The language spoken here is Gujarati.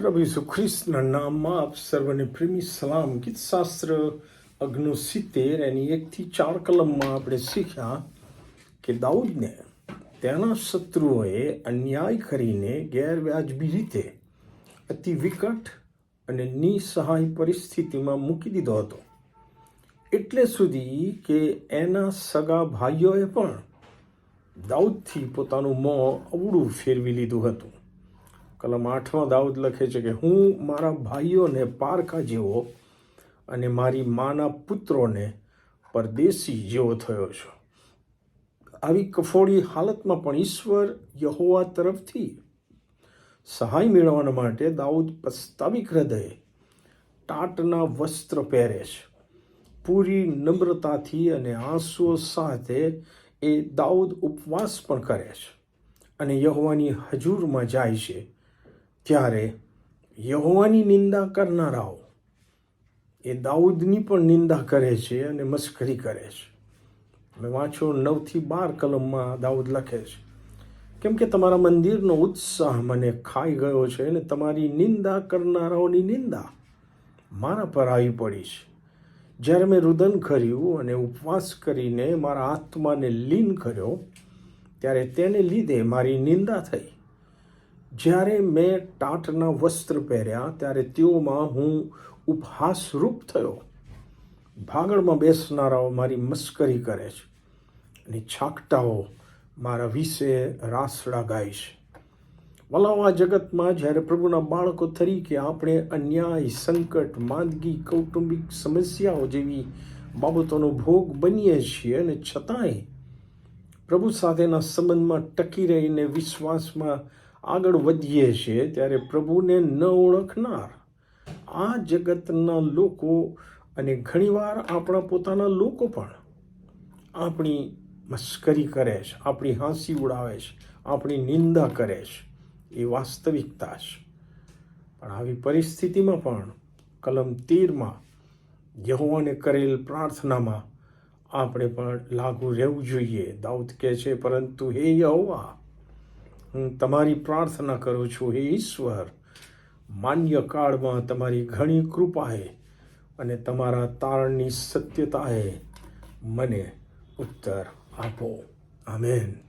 પ્રભુ ઈસુ ખ્રિસ્તના નામમાં આપ સર્વને પ્રેમી સલામ. ગીતશાસ્ત્ર 69 એની 1-4 કલમમાં આપણે શીખ્યા કે દાઉદને તેના શત્રુઓએ અન્યાય કરીને ગેરવ્યાજબી રીતે અતિ વિકટ અને નિસહાય પરિસ્થિતિમાં મૂકી દીધો હતો, એટલે સુધી કે એના સગા ભાઈઓએ પણ દાઉદથી પોતાનું મોં અવળું ફેરવી લીધું હતું. કલમ 8માં દાઉદ લખે છે કે હું મારા ભાઈઓને પારકા જેવો અને મારી માના પુત્રોને પરદેશી જેવો થયો છું. આવી કફોડી હાલતમાં પણ ઈશ્વર યહોવા તરફથી સહાય મેળવવા માટે દાઉદ પસ્તાવિક હૃદયે ટાટના વસ્ત્ર પહેરે છે. પૂરી નમ્રતાથી અને આંસુઓ સાથે એ દાઉદ ઉપવાસ પણ કરે છે અને યહોવાની હજૂરમાં જાય છે. ત્યારે યહોવાની નિંદા કરનારાઓ એ દાઉદની પણ નિંદા કરે છે અને મસ્કરી કરે છે. તમે વાંચો 9-12 કલમમાં દાઉદ લખે છે, કેમ કે તમારા મંદિરનો ઉત્સાહ મને ખાઈ ગયો છે અને તમારી નિંદા કરનારાઓની નિંદા મારા પર આવી પડી છે. જ્યારે મેં રુદન કર્યું અને ઉપવાસ કરીને મારા આત્માને લીન કર્યો, ત્યારે તેને લીધે મારી નિંદા થઈ. જ્યારે મેં ટાટના વસ્ત્ર પહેર્યા ત્યારે તેઓમાં હું ઉપહાસરૂપ થયો. ભાગળમાં બેસનારાઓ મારી મસ્કરી કરે છે અને છાકટાઓ મારા વિશે રાસડા ગાય છે. વલાઓ, આ જગતમાં જ્યારે પ્રભુના બાળકો તરીકે આપણે અન્યાય, સંકટ, માંદગી, કૌટુંબિક સમસ્યાઓ જેવી બાબતોનો ભોગ બનીએ છીએ અને છતાંય પ્રભુ સાથેના સંબંધમાં ટકી રહીને વિશ્વાસમાં આગળ વધીએ છીએ, ત્યારે પ્રભુને ન ઓળખનાર આ જગતના લોકો અને ઘણીવાર આપણા પોતાના લોકો પણ આપણી મસ્કરી કરે છે, આપણી હાંસી ઉડાવે છે, આપણી નિંદા કરે છે. એ વાસ્તવિકતા છે. પણ આવી પરિસ્થિતિમાં પણ કલમ 13માં યહોવાને કરેલ પ્રાર્થનામાં આપણે પણ લાગુ રહેવું જોઈએ. દાઉદ કહે છે, પરંતુ હે યહોવા, હું તમારી પ્રાર્થના કરું છું. હે ઈશ્વર, માન્ય કાળમાં તમારી ઘણી કૃપાએ અને તમારા તારણની સત્યતાએ મને ઉત્તર આપો. આમેન.